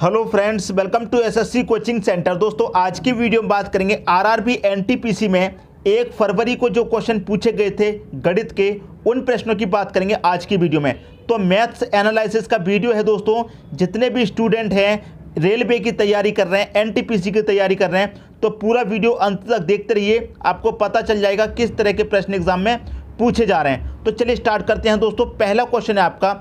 Hello friends, welcome to SSC coaching centre. दोस्तों, आज की वीडियो में बात करेंगे आरआरबी एनटीपीसी में 1 फरवरी को जो क्वेश्चन पूछे गए थे गणित के, उन प्रश्नों की बात करेंगे आज की वीडियो में। तो मैथ्स एनालिसिस का वीडियो है दोस्तों। जितने भी स्टूडेंट हैं, रेलवे की तैयारी कर रहे हैं, एनटीपीसी की तैयारी कर रहे हैं, तो पूरा वीडियो अंत तक देखते रहिए। आपको पता चल जाएगा किस तरह के प्रश्न एग्जाम में पूछे जा रहे हैं। तो चलिए स्टार्ट करते हैं दोस्तों। पहला क्वेश्चन है आपका,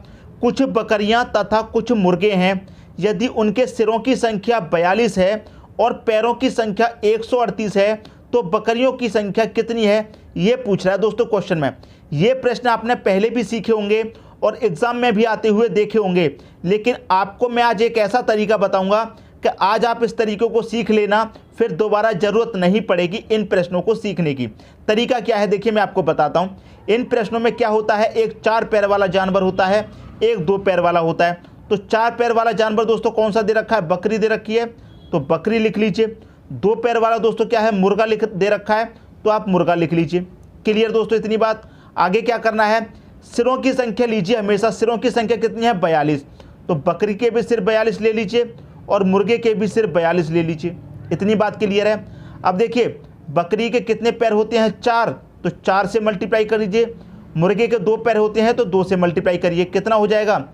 कुछ बकरियां तथा कुछ मुर्गे हैं, यदि उनके सिरों की संख्या 42 है और पैरों की संख्या 138 है तो बकरियों की संख्या कितनी है, ये पूछ रहा है दोस्तों क्वेश्चन में। ये प्रश्न आपने पहले भी सीखे होंगे और एग्जाम में भी आते हुए देखे होंगे, लेकिन आपको मैं आज एक ऐसा तरीका बताऊंगा कि आज आप इस तरीके को सीख लेना, फिर दोबारा ज़रूरत नहीं पड़ेगी इन प्रश्नों को सीखने की। तरीका क्या है देखिए, मैं आपको बताता हूँ। इन प्रश्नों में क्या होता है, एक 4 पैर वाला जानवर होता है, एक 2 पैर वाला होता है। तो 4 पैर वाला जानवर दोस्तों कौन सा दे रखा है, बकरी दे रखी है, तो बकरी लिख लीजिए। 2 पैर वाला दोस्तों क्या है, मुर्गा दे रखा है, तो आप मुर्गा लिख लीजिए। क्लियर दोस्तों, इतनी बात। आगे क्या करना है, सिरों की संख्या लीजिए हमेशा। सिरों की संख्या कितनी है, 42, तो बकरी के भी सिर 42 ले लीजिए और मुर्गे के भी सिर 42 ले लीजिए। इतनी बात क्लियर है। अब देखिए, बकरी के कितने पैर होते हैं, 4, तो 4 से मल्टीप्लाई कर लीजिए। मुर्गे के 2 पैर होते हैं तो 2 से मल्टीप्लाई करिए। कितना हो जाएगा,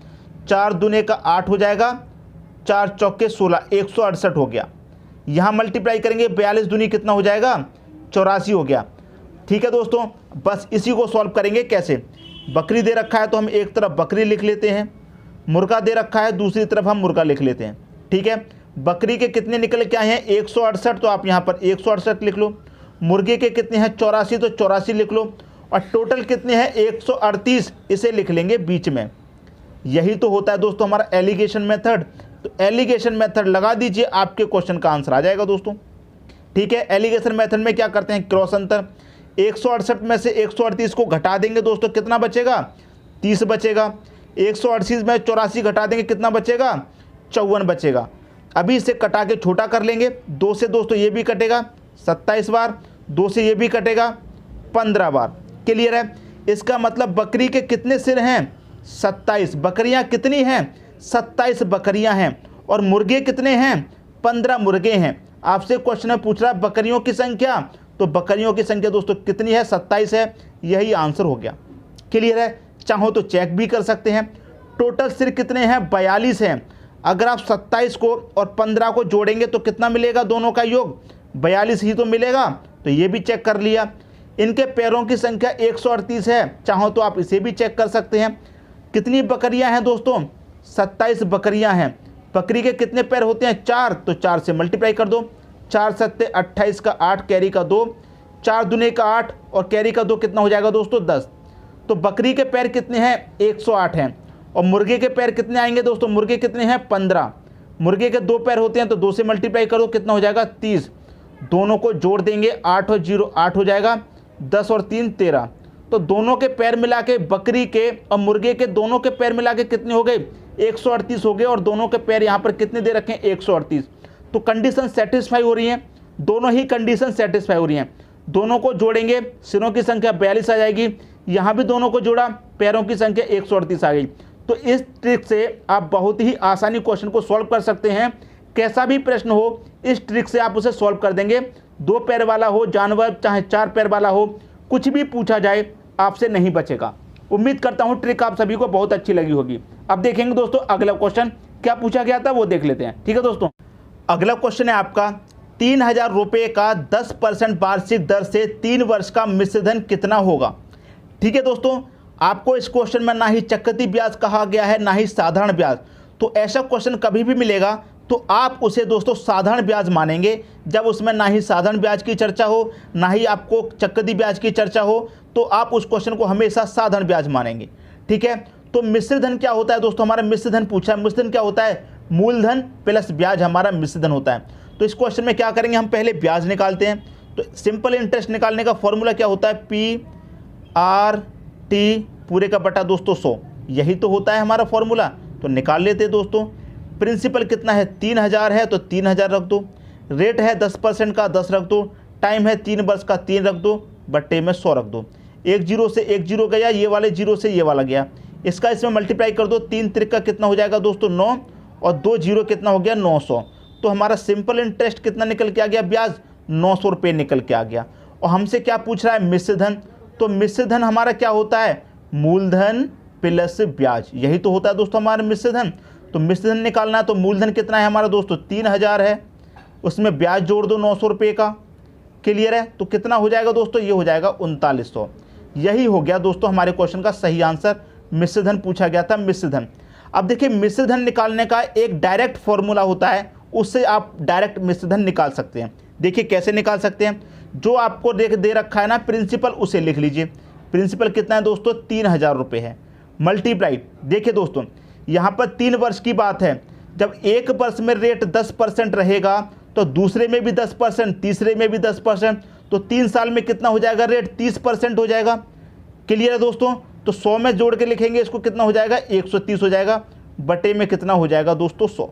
4 दूने का 8 हो जाएगा, 4 चौके 16, 168 हो गया। यहाँ मल्टीप्लाई करेंगे, 42 दूनी कितना हो जाएगा, 84 हो गया। ठीक है दोस्तों, बस इसी को सॉल्व करेंगे। कैसे, बकरी दे रखा है तो हम एक तरफ बकरी लिख लेते हैं, मुर्गा दे रखा है दूसरी तरफ हम मुर्गा लिख लेते हैं। ठीक है, बकरी के कितने निकल के आए हैं, 168, तो आप यहाँ पर 168 लिख लो। मुर्गे के कितने हैं, 84, तो 84 लिख लो। और टोटल कितने हैं, 138, इसे लिख लेंगे बीच में। यही तो होता है दोस्तों हमारा एलिगेशन मेथड। तो एलिगेशन मेथड लगा दीजिए, आपके क्वेश्चन का आंसर आ जाएगा दोस्तों। ठीक है, एलिगेशन मेथड में क्या करते हैं, क्रॉस अंतर। 168 में से 138 को घटा देंगे दोस्तों, कितना बचेगा, 30 बचेगा। 180 में 84 घटा देंगे, कितना बचेगा, 54 बचेगा। अभी इसे कटा के छोटा कर लेंगे। 2 से दोस्तों ये भी कटेगा 27 बार, 2 से ये भी कटेगा 15 बार। क्लियर है। इसका मतलब बकरी के कितने सिर हैं, 27। बकरियां कितनी हैं, 27 बकरियां हैं। और मुर्गे कितने हैं, 15 मुर्गे हैं। आपसे क्वेश्चन में पूछ रहा है बकरियों की संख्या, तो बकरियों की संख्या दोस्तों कितनी है, 27 है। यही आंसर हो गया। क्लियर है। चाहो तो चेक भी कर सकते हैं। टोटल सिर कितने हैं, 42 हैं। अगर आप 27 को और 15 को जोड़ेंगे तो कितना मिलेगा, दोनों का योग 42 ही तो मिलेगा। तो ये भी चेक कर लिया। इनके पैरों की संख्या 138 है, चाहो तो आप इसे भी चेक कर सकते हैं। कितनी बकरियां हैं दोस्तों, 27 बकरियां हैं। बकरी के कितने पैर होते हैं, 4, तो 4 से मल्टीप्लाई कर दो। 4 सत्ते 28 का 8, कैरी का 2, 4 दूने का 8 और कैरी का 2 कितना हो जाएगा दोस्तों, 10। तो बकरी के पैर कितने हैं, 108 हैं। और मुर्गे के पैर कितने आएंगे दोस्तों, मुर्गे कितने हैं, 15। मुर्गे के 2 पैर होते हैं तो 2 से मल्टीप्लाई करो, कितना हो जाएगा, 30। दोनों को जोड़ देंगे, 8 और 0 8 हो जाएगा, 10 और 3 13। तो दोनों के पैर मिला के, बकरी के और मुर्गे के दोनों के पैर मिला के कितने हो गए, 138 हो गए। और दोनों के पैर यहाँ पर कितने दे रखे हैं, 138। तो कंडीशन सेटिस्फाई हो रही है, दोनों ही कंडीशन सेटिस्फाई हो रही हैं। दोनों को जोड़ेंगे, सिरों की संख्या 42 आ जाएगी। यहाँ भी दोनों को जोड़ा, पैरों की संख्या 138 आ गई। तो इस ट्रिक से आप बहुत ही आसानी क्वेश्चन को सॉल्व कर सकते हैं। कैसा भी प्रश्न हो, इस ट्रिक से आप उसे सॉल्व कर देंगे। 2 पैर वाला हो जानवर, चाहे 4 पैर वाला हो, कुछ भी पूछा जाए आपसे नहीं बचेगा। उम्मीद करता हूं ट्रिक आप सभी को बहुत अच्छी लगी होगी। अब देखेंगे दोस्तों अगला क्वेश्चन क्या पूछा गया था, वो देख लेते हैं। ठीक है दोस्तों, अगला क्वेश्चन है आपका, 3000 रुपये का 10% वार्षिक दर से 3 वर्ष का मिश्र धन कितना होगा। ठीक है दोस्तों, आपको इस क्वेश्चन में ना ही चक्रवृद्धि ब्याज कहा गया है, ना ही साधारण ब्याज। तो ऐसा क्वेश्चन कभी भी मिलेगा तो आप उसे दोस्तों साधारण ब्याज मानेंगे। जब उसमें ना ही साधारण ब्याज की चर्चा हो, ना ही आपको चक्रवृद्धि ब्याज की चर्चा हो, तो आप उस क्वेश्चन को हमेशा साधारण ब्याज मानेंगे। ठीक है, तो मिश्र धन क्या होता है दोस्तों, हमारा मिश्र धन पूछा है। मिश्र धन क्या होता है, मूलधन प्लस ब्याज हमारा मिश्र धन होता है। तो इस क्वेश्चन में क्या करेंगे, हम पहले ब्याज निकालते हैं। तो सिंपल इंटरेस्ट निकालने का फॉर्मूला क्या होता है, PRT पूरे का बटा दोस्तों 100, यही तो होता है हमारा फॉर्मूला। तो निकाल लेते हैं दोस्तों। प्रिंसिपल कितना है, 3000 है तो 3000 रख दो। रेट है 10% का, 10 रख दो। टाइम है 3 वर्ष का, 3 रख दो, बट्टे में 100 रख दो। 1 0 से 1 0 गया, ये वाले 0 से ये वाला गया। इसका इसमें मल्टीप्लाई कर दो, 3 त्रिक का कितना हो जाएगा दोस्तों, 9 और 2 जीरो कितना हो गया 900। तो हमारा सिंपल इंटरेस्ट कितना निकल के आ गया, ब्याज 900 रुपये निकल के आ गया। और हमसे क्या पूछ रहा है, मिश्र धन। तो मिश्र धन हमारा क्या होता है, मूलधन प्लस ब्याज, यही तो होता है दोस्तों हमारा मिश्र धन। तो मिश्र धन निकालना है तो मूलधन कितना है हमारा दोस्तों 3000 है, उसमें ब्याज जोड़ दो 900 रुपये का। क्लियर है, तो कितना हो जाएगा दोस्तों, ये हो जाएगा 3900। यही हो गया दोस्तों हमारे क्वेश्चन का सही आंसर। मिश्र धन पूछा गया था, मिश्र धन। अब देखिए मिश्र धन निकालने का एक डायरेक्ट फॉर्मूला होता है, उससे आप डायरेक्ट मिश्र धन निकाल सकते हैं। देखिए कैसे निकाल सकते हैं, जो आपको दे रखा है ना प्रिंसिपल, उसे लिख लीजिए। प्रिंसिपल कितना है दोस्तों 3000 रुपये है, मल्टीप्लाई। देखिए दोस्तों यहाँ पर 3 वर्ष की बात है, जब एक वर्ष में रेट 10% रहेगा तो दूसरे में भी 10%, तीसरे में भी 10%, तो 3 साल में कितना हो जाएगा रेट 30% हो जाएगा। क्लियर है दोस्तों, तो 100 में जोड़ के लिखेंगे इसको, कितना हो जाएगा 130 हो जाएगा, बटे में कितना हो जाएगा दोस्तों 100।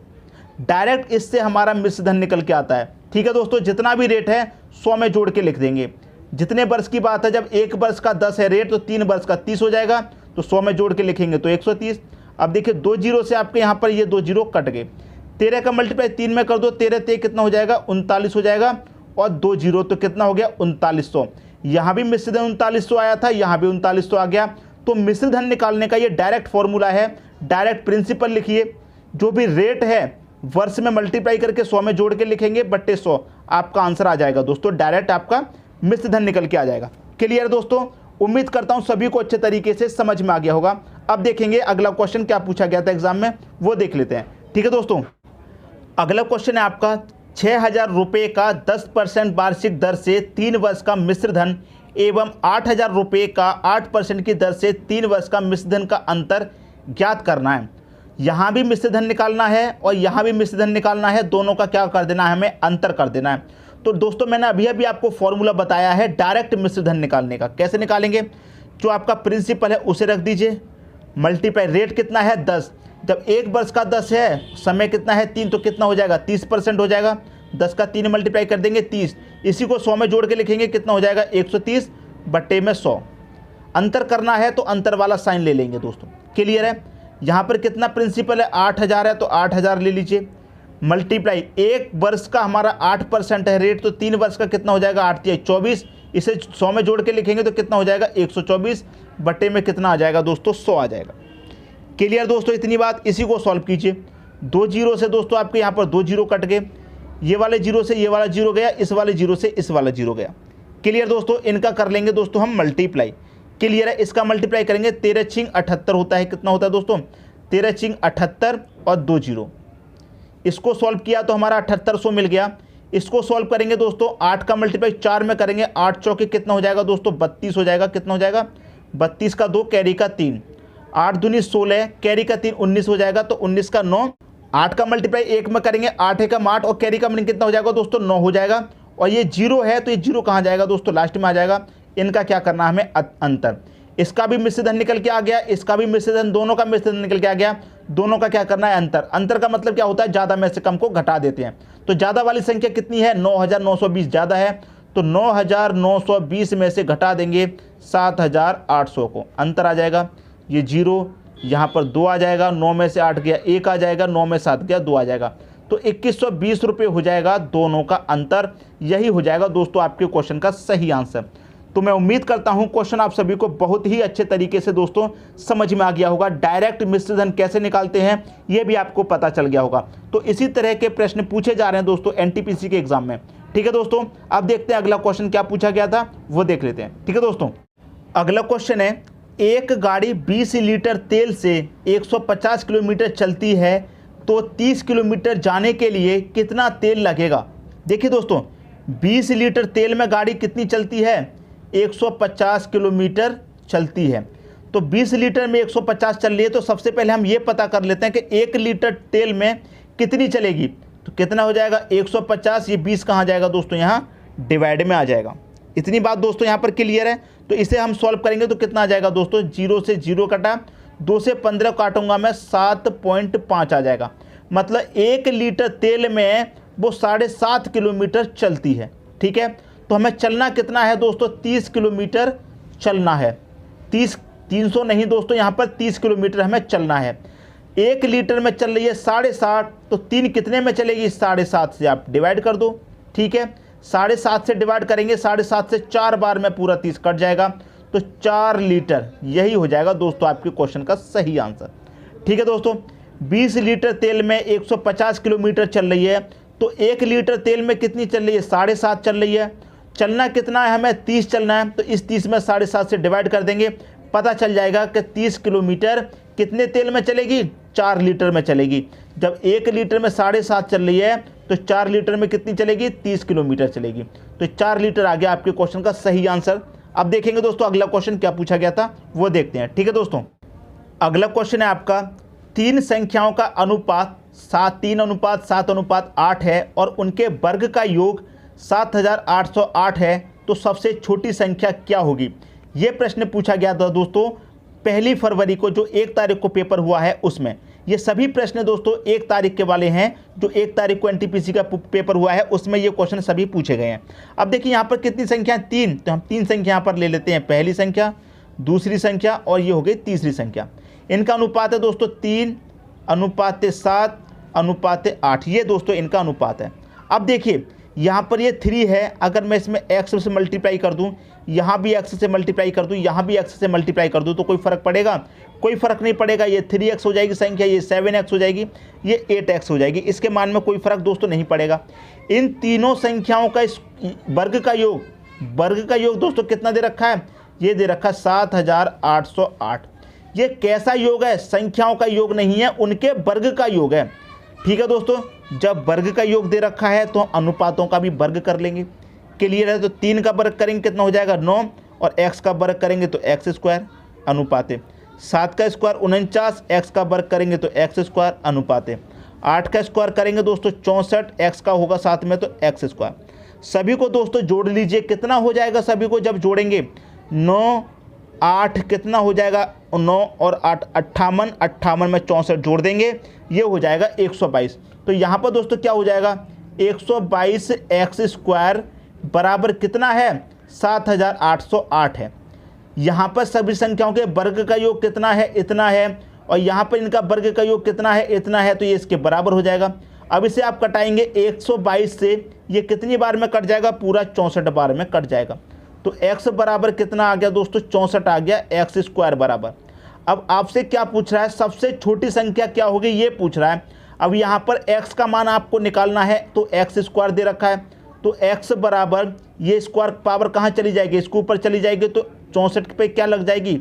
डायरेक्ट इससे हमारा मिश्र धन निकल के आता है। ठीक है दोस्तों, जितना भी रेट है 100 में जोड़ के लिख देंगे। जितने वर्ष की बात है, जब एक वर्ष का 10 है रेट तो 3 वर्ष का 30 हो जाएगा, तो 100 में जोड़ के लिखेंगे तो 130। अब देखिए 2 जीरो से आपके यहाँ पर ये 2 जीरो कट गए, 13 का मल्टीप्लाई 3 में कर दो, 13 ते कितना हो जाएगा 39 हो जाएगा, और 2 जीरो तो कितना हो गया 3900। यहाँ भी मिश्र धन 3900 आया था, यहाँ भी 3900 आ गया। तो मिश्र धन निकालने का ये डायरेक्ट फॉर्मूला है, डायरेक्ट प्रिंसिपल लिखिए, जो भी रेट है वर्ष में मल्टीप्लाई करके 100 में जोड़ के लिखेंगे बट्टे 100, आपका आंसर आ जाएगा दोस्तों, डायरेक्ट आपका मिश्र धन निकल के आ जाएगा। क्लियर दोस्तों, उम्मीद करता हूं सभी को अच्छे तरीके से समझ में आ गया होगा। अब देखेंगे अगला क्वेश्चन क्या पूछा गया था एग्जाम में, वो देख लेते हैं। ठीक है दोस्तों, अगला क्वेश्चन है आपका 6000 रुपये का 10% वार्षिक दर से 3 वर्ष का मिश्र धन एवं 8000 रुपये का 8% की दर से 3 वर्ष का मिश्र धन का अंतर ज्ञात करना है। यहाँ भी मिश्र धन निकालना है और यहाँ भी मिश्र धन निकालना है, दोनों का क्या कर देना है, हमें अंतर कर देना है। तो दोस्तों मैंने अभी आपको फॉर्मूला बताया है डायरेक्ट मिश्र धन निकालने का। कैसे निकालेंगे, जो आपका प्रिंसिपल है उसे रख दीजिए, मल्टीप्लाई रेट कितना है 10, जब एक वर्ष का 10 है, समय कितना है 3, तो कितना हो जाएगा 30% हो जाएगा। 10 का 3 मल्टीप्लाई कर देंगे 30, इसी को 100 में जोड़ के लिखेंगे, कितना हो जाएगा 130 बट्टे में 100। अंतर करना है तो अंतर वाला साइन ले लेंगे दोस्तों। क्लियर है, यहाँ पर कितना प्रिंसिपल है 8000 है, तो 8000 ले लीजिए, मल्टीप्लाई एक वर्ष का हमारा 8% है रेट, तो 3 वर्ष का कितना हो जाएगा 8 या 24, इसे 100 में जोड़ के लिखेंगे तो कितना हो जाएगा 124 बट्टे में कितना आ जाएगा दोस्तों 100 आ जाएगा। क्लियर दोस्तों, इतनी बात, इसी को सॉल्व कीजिए। 2 जीरो से दोस्तों आपके यहाँ पर 2 जीरो कट गए, ये वाले जीरो से ये वाला जीरो गया, इस वाले जीरो से इस वाला जीरो गया। क्लियर दोस्तों, इनका कर लेंगे दोस्तों हम मल्टीप्लाई। क्लियर है, इसका मल्टीप्लाई करेंगे 13 छिंग 78 होता है, कितना होता है दोस्तों 13 छिंग 78 और 2 जीरो। इसको सॉल्व किया तो हमारा 7800 मिल गया। इसको सॉल्व करेंगे दोस्तों, 8 का मल्टीप्लाई 4 में करेंगे, 8 चौके कितना हो जाएगा दोस्तों 32 हो जाएगा। कितना हो जाएगा 32 का 2 कैरी का 3, 8 दूनी 16 कैरी का 3 19 हो जाएगा, तो 19 का 9। 8 का मल्टीप्लाई 1 में करेंगे, 8 एकम 8 और कैरी का मीनिंग कितना हो जाएगा दोस्तों 9 हो जाएगा। और ये जीरो है तो ये जीरो कहाँ जाएगा दोस्तों, लास्ट में आ जाएगा। इनका क्या करना है हमें अंतर, इसका भी मिश्र धन निकल के आ गया, इसका भी मिश्र धन, दोनों का मिश्र धन निकल के आ गया, दोनों का क्या करना है अंतर। अंतर का मतलब क्या होता है, ज़्यादा में से कम को घटा देते हैं। तो ज़्यादा वाली संख्या कितनी है 9920 ज़्यादा है, तो 9920 में से घटा देंगे 7800 को, अंतर आ जाएगा। ये जीरो यहाँ पर 2 आ जाएगा, 9 में से 8 गया 1 आ जाएगा, 9 में 7 गया 2 आ जाएगा, तो 2120 रुपये हो जाएगा दोनों का अंतर। यही हो जाएगा दोस्तों आपके क्वेश्चन का सही आंसर। तो मैं उम्मीद करता हूं क्वेश्चन आप सभी को बहुत ही अच्छे तरीके से दोस्तों समझ में आ गया होगा। डायरेक्ट मिश्र धन कैसे निकालते हैं ये भी आपको पता चल गया होगा। तो इसी तरह के प्रश्न पूछे जा रहे हैं दोस्तों एनटीपीसी के एग्जाम में। ठीक है दोस्तों, अब देखते हैं अगला क्वेश्चन क्या पूछा गया था, वो देख लेते हैं। ठीक है दोस्तों, अगला क्वेश्चन है, एक गाड़ी 20 लीटर तेल से 150 किलोमीटर चलती है तो 30 किलोमीटर जाने के लिए कितना तेल लगेगा। देखिए दोस्तों 20 लीटर तेल में गाड़ी कितनी चलती है 150 किलोमीटर चलती है, तो 20 लीटर में 150 चल रही है, तो सबसे पहले हम ये पता कर लेते हैं कि 1 लीटर तेल में कितनी चलेगी। तो कितना हो जाएगा 150, ये 20 कहाँ जाएगा दोस्तों, यहाँ डिवाइड में आ जाएगा। इतनी बात दोस्तों यहाँ पर क्लियर है। तो इसे हम सॉल्व करेंगे तो कितना आ जाएगा दोस्तों, 0 से 0 कटा, 2 से 15 काटूंगा मैं, 7.5 आ जाएगा। मतलब 1 लीटर तेल में वो 7.5 किलोमीटर चलती है। ठीक है, तो हमें चलना कितना है दोस्तों, 30 किलोमीटर चलना है। 300 नहीं दोस्तों, यहाँ पर 30 किलोमीटर हमें चलना है। 1 लीटर में चल रही है 7.5, तो 3 कितने में चलेगी? 7.5 से आप डिवाइड कर दो। ठीक है, 7.5 से डिवाइड करेंगे, 7.5 से 4 बार में पूरा 30 कट जाएगा, तो 4 लीटर यही हो जाएगा दोस्तों आपके क्वेश्चन का सही आंसर। ठीक है दोस्तों, 20 लीटर तेल में 150 किलोमीटर चल रही है, तो 1 लीटर तेल में कितनी चल रही है? 7.5 चल रही है। चलना कितना है हमें? 30 चलना है, तो इस 30 में 7.5 से डिवाइड कर देंगे, पता चल जाएगा कि 30 किलोमीटर कितने तेल में चलेगी? 4 लीटर में चलेगी। जब 1 लीटर में 7.5 चल रही है, तो 4 लीटर में कितनी चलेगी? 30 किलोमीटर चलेगी। तो 4 लीटर आ गया आपके क्वेश्चन का सही आंसर। अब देखेंगे दोस्तों अगला क्वेश्चन क्या पूछा गया था, वो देखते हैं। ठीक है दोस्तों, अगला क्वेश्चन है आपका, 3 संख्याओं का अनुपात 3:7:8 है और उनके वर्ग का योग 7808 है, तो सबसे छोटी संख्या क्या होगी? ये प्रश्न पूछा गया था दोस्तों 1 फरवरी को, जो 1 तारीख को पेपर हुआ है उसमें। ये सभी प्रश्न दोस्तों 1 तारीख के वाले हैं, जो 1 तारीख को एनटीपीसी का पेपर हुआ है उसमें ये क्वेश्चन सभी पूछे गए हैं। अब देखिए यहाँ पर कितनी संख्या? 3, तो हम 3 संख्या यहाँ पर ले लेते हैं, पहली संख्या, दूसरी संख्या और ये हो गई तीसरी संख्या। इनका अनुपात है दोस्तों 3:7:8, ये दोस्तों इनका अनुपात है। अब देखिए यहाँ पर ये 3 है, अगर मैं इसमें x से मल्टीप्लाई कर दूँ, यहाँ भी x से मल्टीप्लाई कर दूँ, यहाँ भी x से मल्टीप्लाई कर दूँ, तो कोई फ़र्क पड़ेगा? कोई फ़र्क नहीं पड़ेगा। ये 3x हो जाएगी संख्या, ये 7x हो जाएगी, ये 8x हो जाएगी। इसके मान में कोई फ़र्क दोस्तों नहीं पड़ेगा। इन तीनों संख्याओं का इस वर्ग का योग दोस्तों कितना दे रखा है? ये दे रखा है 7808। ये कैसा योग है? संख्याओं का योग नहीं है, उनके वर्ग का योग है। ठीक है दोस्तों, जब वर्ग का योग दे रखा है तो अनुपातों का भी वर्ग कर लेंगे। क्लियर है? तो 3 का वर्ग करेंगे कितना हो जाएगा? 9, और x का वर्ग करेंगे तो x² अनुपात है। 7 का स्क्वायर 49, x का वर्ग करेंगे तो x² अनुपात है। 8 का स्क्वायर करेंगे दोस्तों 64, x का होगा साथ में तो x²। सभी को दोस्तों जोड़ लीजिए, कितना हो जाएगा? सभी को जब जोड़ेंगे 9, 8 कितना हो जाएगा? 9 और 8 58, 58 में 64 जोड़ देंगे, ये हो जाएगा 122। तो यहाँ पर दोस्तों क्या हो जाएगा? 122x² बराबर कितना है? 7808 है। यहाँ पर सभी संख्याओं के वर्ग का योग कितना है? इतना है। और यहाँ पर इनका वर्ग का योग कितना है? इतना है, तो ये इसके बराबर हो जाएगा। अब इसे आप कटाएंगे 122 से, ये कितनी बार में कट जाएगा? पूरा 64 बार में कट जाएगा। तो x बराबर कितना आ गया दोस्तों? 64 आ गया, x² बराबर। अब आपसे क्या पूछ रहा है? सबसे छोटी संख्या क्या होगी, ये पूछ रहा है। अब यहाँ पर x का मान आपको निकालना है, तो x² दे रखा है, तो x बराबर ये स्क्वायर पावर कहाँ चली जाएगी? इसके ऊपर चली जाएगी, तो 64 पे क्या लग जाएगी?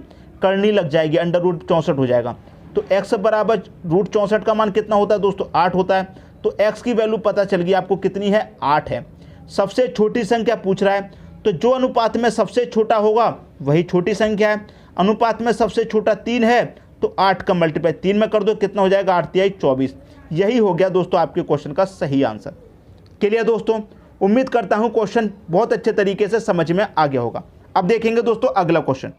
करनी लग जाएगी, √64 हो जाएगा। तो x बराबर √64 का मान कितना होता है दोस्तों? 8 होता है। तो x की वैल्यू पता चल गई आपको कितनी है? 8 है। सबसे छोटी संख्या पूछ रहा है, तो जो अनुपात में सबसे छोटा होगा वही छोटी संख्या है। अनुपात में सबसे छोटा 3 है, तो 8 का मल्टीप्लाई 3 में कर दो, कितना हो जाएगा? 8 × 24। यही हो गया दोस्तों आपके क्वेश्चन का सही आंसर। क्लियर दोस्तों? उम्मीद करता हूं क्वेश्चन बहुत अच्छे तरीके से समझ में आ गया होगा। अब देखेंगे दोस्तों अगला क्वेश्चन।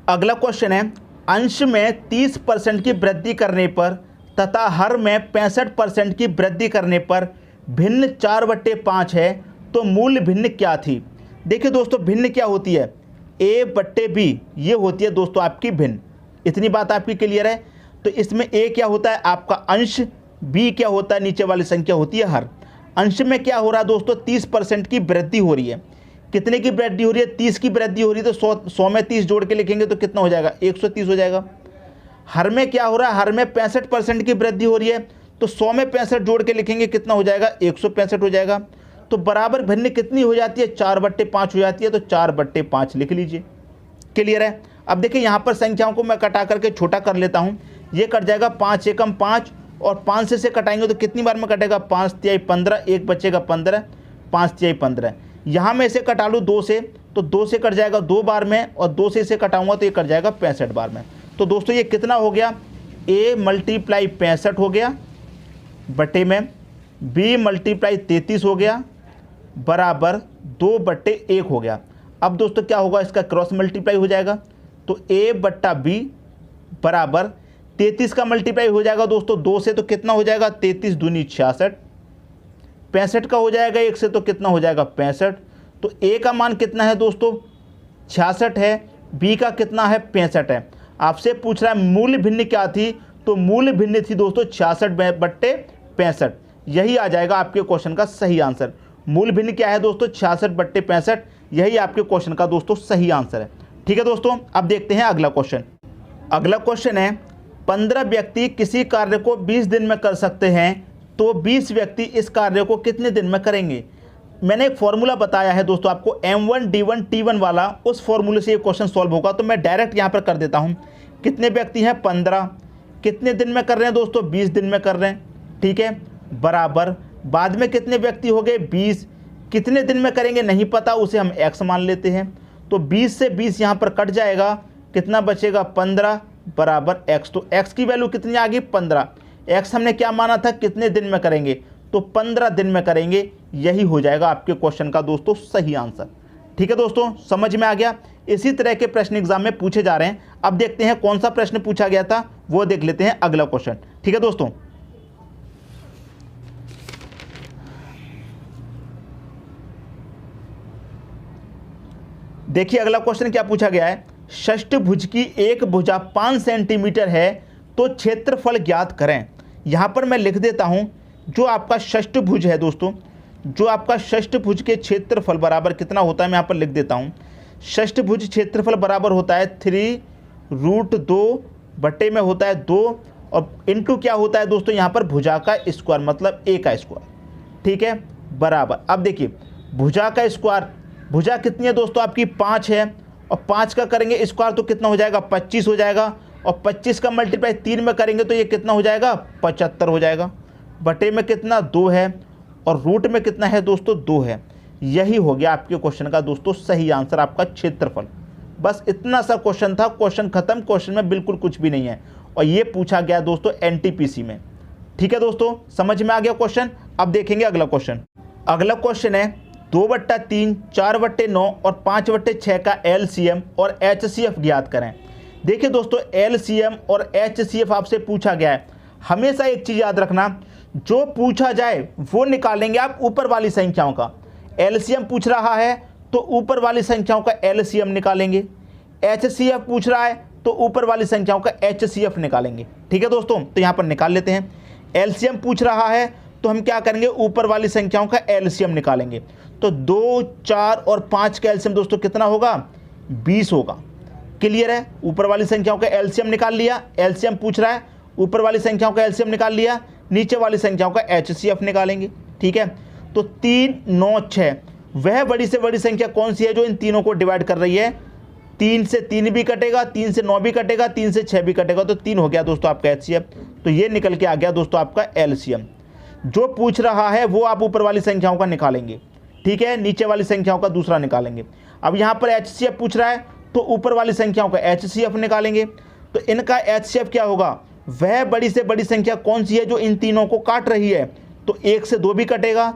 अगला क्वेश्चन है, अंश में 30% की वृद्धि करने पर तथा हर में 65% की वृद्धि करने पर भिन्न 4/5 है, तो मूल भिन्न क्या थी? देखिए दोस्तों, भिन्न क्या होती है? a/b, ये होती है दोस्तों आपकी भिन्न। इतनी बात आपकी क्लियर है? तो इसमें a क्या होता है? आपका अंश। b क्या होता है? नीचे वाली संख्या होती है हर। अंश में क्या हो रहा है दोस्तों? 30% की वृद्धि हो रही है। कितने की वृद्धि हो रही है? 30 की वृद्धि हो रही है, तो 100 में 30 जोड़ के लिखेंगे तो कितना हो जाएगा? 130 हो जाएगा। हर में क्या हो रहा है? हर में 65% की वृद्धि हो रही है, तो 100 में 65 जोड़ के लिखेंगे, कितना हो जाएगा? 165 हो जाएगा। तो बराबर भिन्न कितनी हो जाती है? 4/5 हो जाती है, तो 4/5 लिख लीजिए। क्लियर है? अब देखिए यहाँ पर संख्याओं को मैं कटा करके छोटा कर लेता हूँ। ये कट जाएगा 5 एकम 5, और 5 से कटाएंगे तो कितनी बार में कटेगा? 5 × 15, एक बचेगा 15, 5 × 15। यहाँ मैं इसे कटा लूँ 2 से, तो 2 से कट जाएगा 2 बार में, और 2 से इसे कटाऊंगा तो ये कट जाएगा 65 बार में। तो दोस्तों ये कितना हो गया? a × 65 हो गया, बटे में b × 33 हो गया, बराबर 2/1 हो गया। अब दोस्तों क्या होगा? इसका क्रॉस मल्टीप्लाई हो जाएगा, तो a/b बराबर 33 का मल्टीप्लाई हो जाएगा दोस्तों 2 से, तो कितना हो जाएगा? 33 दूनी 66। 65 का हो जाएगा 1 से, तो कितना हो जाएगा? 65। तो a का मान कितना है दोस्तों? 66 है। b का कितना है? 65 है। आपसे पूछ रहा है मूल भिन्न क्या थी, तो मूल भिन्न थी दोस्तों 66/65। यही आ जाएगा आपके क्वेश्चन का सही आंसर। मूल भिन्न क्या है दोस्तों? 66/65। यही आपके क्वेश्चन का दोस्तों सही आंसर है। ठीक है दोस्तों, अब देखते हैं अगला क्वेश्चन। अगला क्वेश्चन है 15 व्यक्ति किसी कार्य को 20 दिन में कर सकते हैं, तो 20 व्यक्ति इस कार्य को कितने दिन में करेंगे? मैंने एक फॉर्मूला बताया है दोस्तों आपको M1 D1 T1 वाला, उस फॉर्मूले से ये क्वेश्चन सॉल्व होगा। तो मैं डायरेक्ट यहाँ पर कर देता हूँ। कितने व्यक्ति हैं? 15। कितने दिन में कर रहे हैं दोस्तों? 20 दिन में कर रहे हैं। ठीक है, बराबर बाद में कितने व्यक्ति हो गए? 20। कितने दिन में करेंगे नहीं पता, उसे हम x मान लेते हैं। तो 20 से 20 यहाँ पर कट जाएगा, कितना बचेगा? 15 बराबर x। तो x की वैल्यू कितनी आ गई? 15। x हमने क्या माना था? कितने दिन में करेंगे? तो 15 दिन में करेंगे। यही हो जाएगा आपके क्वेश्चन का दोस्तों सही आंसर। ठीक है दोस्तों, समझ में आ गया। इसी तरह के प्रश्न एग्जाम में पूछे जा रहे हैं। अब देखते हैं कौन सा प्रश्न पूछा गया था, वो देख लेते हैं अगला क्वेश्चन। ठीक है दोस्तों, देखिए अगला क्वेश्चन क्या पूछा गया है। षष्ठभुज की एक भुजा 5 सेंटीमीटर है, तो क्षेत्रफल ज्ञात करें। यहां पर मैं लिख देता हूं, जो आपका षष्ठभुज है दोस्तों, जो आपका षष्ठभुज के क्षेत्रफल बराबर कितना होता है, मैं यहाँ पर लिख देता हूँ। षष्ठभुज क्षेत्रफल बराबर होता है 3√2 बटे में होता है 2 और इंटू क्या होता है दोस्तों यहाँ पर? भुजा का स्क्वायर, मतलब a का स्क्वायर। ठीक है, बराबर। अब देखिए भुजा का स्क्वायर, भुजा कितनी है दोस्तों? आपकी 5 है, और 5 का करेंगे स्क्वायर तो कितना हो जाएगा? 25 हो जाएगा। और 25 का मल्टीप्लाई 3 में करेंगे तो ये कितना हो जाएगा? 75 हो जाएगा। बटे में कितना? 2 है, और रूट में कितना है दोस्तों? 2 है। यही हो गया आपके क्वेश्चन का दोस्तों सही आंसर, आपका क्षेत्रफल। बस इतना सा क्वेश्चन था, क्वेश्चन खत्म। क्वेश्चन में बिल्कुल कुछ भी नहीं है, और ये पूछा गया दोस्तों NTPC में। ठीक है दोस्तों, समझ में आ गया क्वेश्चन। अब देखेंगे अगला क्वेश्चन। अगला क्वेश्चन है 2/3, 4/9 और 5/6 का LCM और HCF ज्ञात करें। देखिए दोस्तों, LCM और HCF आपसे पूछा गया है। हमेशा एक चीज़ याद रखना, जो पूछा जाए वो निकालेंगे आप ऊपर वाली संख्याओं का। LCM पूछ रहा है तो ऊपर वाली संख्याओं का LCM निकालेंगे। HCF पूछ रहा है तो ऊपर वाली संख्याओं का HCF निकालेंगे। ठीक है दोस्तों, तो यहाँ पर निकाल लेते हैं। LCM पूछ रहा है तो हम क्या करेंगे? ऊपर वाली संख्याओं का LCM निकालेंगे। तो 2, 4 और 5 का LCM दोस्तों कितना होगा? 20 होगा। क्लियर है? ऊपर वाली संख्याओं का LCM निकाल लिया। LCM पूछ रहा है, ऊपर वाली संख्याओं का LCM निकाल लिया, नीचे वाली संख्याओं का HCF निकालेंगे। ठीक है, तो 3, 9, 6, वह बड़ी से बड़ी संख्या कौन सी है जो इन तीनों को डिवाइड कर रही है? 3 से 3 भी कटेगा, 3 से 9 भी कटेगा, 3 से 6 भी कटेगा, तो 3 हो गया दोस्तों आपका HCF। तो ये निकल के आ गया दोस्तों आपका LCM। जो पूछ रहा है वो आप ऊपर वाली संख्याओं का निकालेंगे। ठीक है, नीचे वाली संख्याओं का दूसरा निकालेंगे। अब यहाँ पर HCF पूछ रहा है तो ऊपर वाली संख्याओं का HCF निकालेंगे। तो इनका HCF क्या होगा? वह बड़ी से बड़ी संख्या कौन सी है जो इन तीनों को काट रही है? तो 1 से 2 भी कटेगा,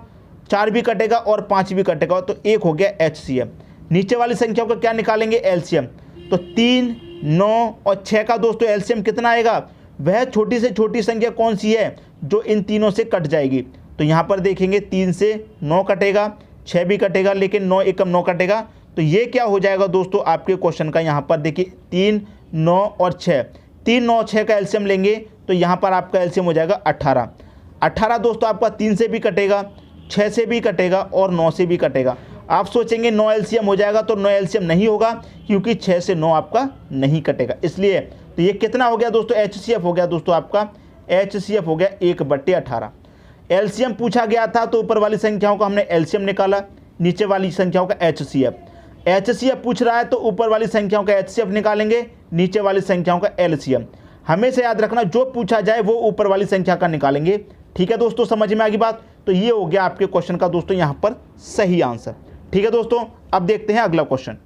4 भी कटेगा और 5 भी कटेगा, तो 1 हो गया HCF। नीचे वाली संख्याओं का क्या निकालेंगे? LCM। तो 3, 9 और 6 का दोस्तों LCM कितना आएगा? वह छोटी से छोटी संख्या कौन सी है जो इन तीनों से कट जाएगी? तो यहाँ पर देखेंगे 3 से 9 कटेगा, 6 भी कटेगा, लेकिन 9 एकम 9 कटेगा। तो ये क्या हो जाएगा दोस्तों आपके क्वेश्चन का? यहाँ पर देखिए 3, 9 और 6, 3, 9, 6 का LCM लेंगे तो यहाँ पर आपका LCM हो जाएगा 18। 18 दोस्तों आपका 3 से भी कटेगा, 6 से भी कटेगा और 9 से भी कटेगा। आप सोचेंगे 9 LCM हो जाएगा, तो 9 LCM नहीं होगा, क्योंकि 6 से 9 आपका नहीं कटेगा, इसलिए। तो ये कितना हो गया दोस्तों? HCF हो गया दोस्तों आपका, HCF हो गया 1/18। LCM पूछा गया था तो ऊपर वाली संख्याओं का हमने LCM निकाला, नीचे वाली संख्याओं का HCF। HCF पूछ रहा है तो ऊपर वाली संख्याओं का HCF निकालेंगे, नीचे वाली संख्याओं का LCM। हमेशा याद रखना, जो पूछा जाए वो ऊपर वाली संख्या का निकालेंगे। ठीक है दोस्तों, समझ में आ गई बात। तो ये हो गया आपके क्वेश्चन का दोस्तों यहाँ पर सही आंसर। ठीक है दोस्तों, अब देखते हैं अगला क्वेश्चन।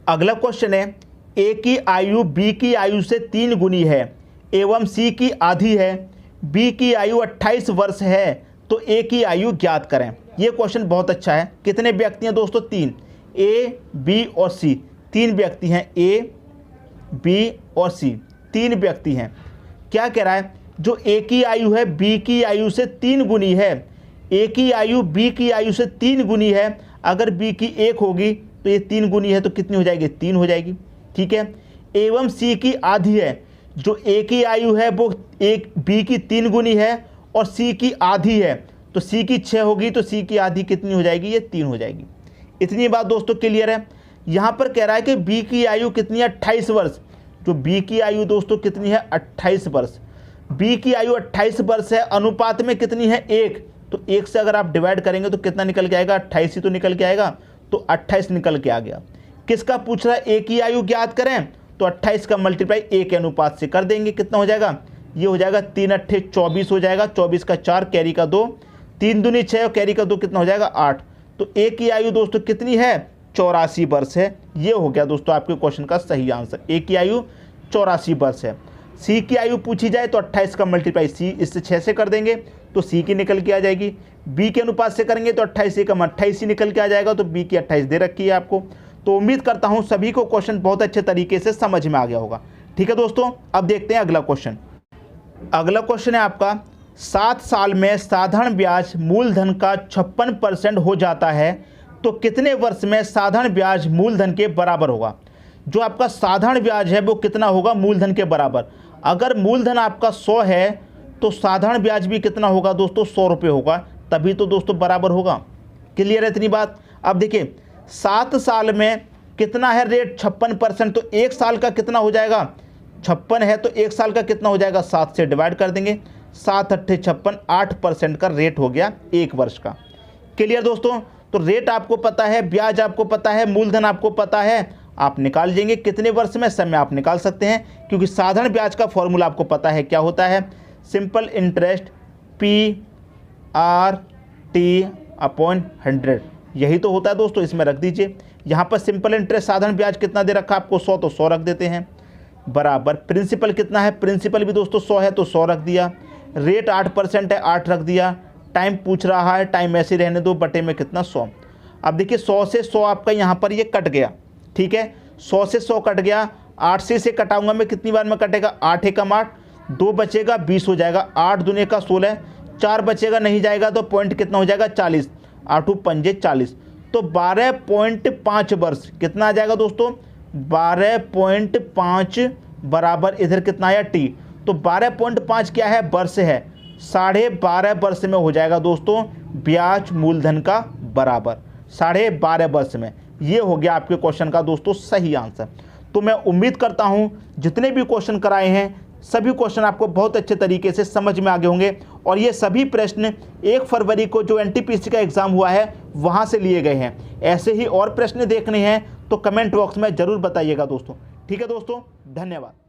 अगला क्वेश्चन है, A की आयु B की आयु से 3 गुनी है एवं C की आधी है, B की आयु 28 वर्ष है, तो A की आयु ज्ञात करें। ये क्वेश्चन बहुत अच्छा है। कितने व्यक्ति हैं दोस्तों? 3, A, B और C। 3 व्यक्ति हैं, A, B और C, 3 व्यक्ति हैं। क्या कह रहा है? जो A की आयु है B की आयु से 3 गुनी है, A की आयु B की आयु से 3 गुनी है। अगर B की 1 होगी तो ये 3 गुनी है, तो कितनी हो जाएगी? 3 हो जाएगी। ठीक है, एवं C की आधी है, जो ए की आयु है वो एक बी की 3 गुनी है और सी की आधी है, तो सी की 6 होगी तो सी की आधी कितनी हो जाएगी, ये 3 हो जाएगी। इतनी बात दोस्तों क्लियर है। यहाँ पर कह रहा है कि बी की आयु कितनी है, 28 वर्ष। जो बी की आयु दोस्तों कितनी है, 28 वर्ष। बी की आयु 28 वर्ष है, अनुपात में कितनी है, 1। तो 1 से अगर आप डिवाइड करेंगे तो कितना निकल के आएगा, 28 ही तो निकल के आएगा, तो 28 निकल के आ गया। किसका पूछ रहा है, ए की आयु ज्ञात करें, तो 28 का मल्टीप्लाई ए के अनुपात से कर देंगे, कितना हो जाएगा, ये हो जाएगा 3 अट्ठे 24 हो जाएगा, 24 का 4 कैरी का 2, 3 दूनी 6 और कैरी का 2 कितना हो जाएगा, 8। तो ए की आयु दोस्तों कितनी है, 84 वर्ष है। ये हो गया दोस्तों आपके क्वेश्चन का सही आंसर, ए की आयु 84 वर्ष है। सी की आयु पूछी जाए तो 28 का मल्टीप्लाई सी इससे 6 से कर देंगे तो सी की निकल के आ जाएगी। बी के अनुपात से करेंगे तो 28 का 28 ही निकल के आ जाएगा, तो बी की 28 दे रखी है आपको। तो उम्मीद करता हूं सभी को क्वेश्चन बहुत अच्छे तरीके से समझ में आ गया होगा। ठीक है दोस्तों, अब देखते हैं अगला क्वेश्चन। अगला क्वेश्चन है आपका, 7 साल में साधारण ब्याज मूलधन का 56% हो जाता है तो कितने वर्ष में साधारण ब्याज मूलधन के बराबर होगा। जो आपका साधारण ब्याज है वो कितना होगा, मूलधन के बराबर। अगर मूलधन आपका 100 है तो साधारण ब्याज भी कितना होगा दोस्तों, 100 रुपये होगा, तभी तो दोस्तों बराबर होगा। क्लियर है इतनी बात। अब देखिए 7 साल में कितना है रेट, 56%, तो 1 साल का कितना हो जाएगा, 56 है तो 1 साल का कितना हो जाएगा, 7 से डिवाइड कर देंगे, 7 अट्ठे 56, 8% का रेट हो गया 1 वर्ष का। क्लियर दोस्तों। तो रेट आपको पता है, ब्याज आपको पता है, मूलधन आपको पता है, आप निकाल लेंगे कितने वर्ष में, समय आप निकाल सकते हैं, क्योंकि साधारण ब्याज का फॉर्मूला आपको पता है क्या होता है, सिंपल इंटरेस्ट PRT/100, यही तो होता है दोस्तों। इसमें रख दीजिए, यहाँ पर सिंपल इंटरेस्ट साधारण ब्याज कितना दे रखा है आपको, 100, तो 100 रख देते हैं, बराबर प्रिंसिपल कितना है, प्रिंसिपल भी दोस्तों 100 है तो 100 रख दिया, रेट 8% है 8 रख दिया, टाइम पूछ रहा है, टाइम ऐसे रहने दो, बटे में कितना 100। अब देखिए 100 से 100 आपका यहाँ पर ये कट गया, ठीक है, 100 से 100 कट गया, 8 से इसे कटाऊंगा मैं, कितनी बार में कटेगा, 8 एकम 8, 2 बचेगा 20 हो जाएगा, 8 दूने का 16, 4 बचेगा नहीं जाएगा तो पॉइंट कितना हो जाएगा, 40, 8 पंजे 40, तो 12.5 वर्ष कितना आ जाएगा दोस्तों, 12.5 बराबर इधर कितना आया टी, तो 12.5 क्या है, वर्ष है, 12.5 वर्ष में हो जाएगा दोस्तों ब्याज मूलधन का बराबर, 12.5 वर्ष में। ये हो गया आपके क्वेश्चन का दोस्तों सही आंसर। तो मैं उम्मीद करता हूं जितने भी क्वेश्चन कराए हैं सभी क्वेश्चन आपको बहुत अच्छे तरीके से समझ में आ गए होंगे, और ये सभी प्रश्न 1 फरवरी को जो एनटीपीसी का एग्जाम हुआ है वहां से लिए गए हैं। ऐसे ही और प्रश्न देखने हैं तो कमेंट बॉक्स में जरूर बताइएगा दोस्तों। ठीक है दोस्तों, धन्यवाद।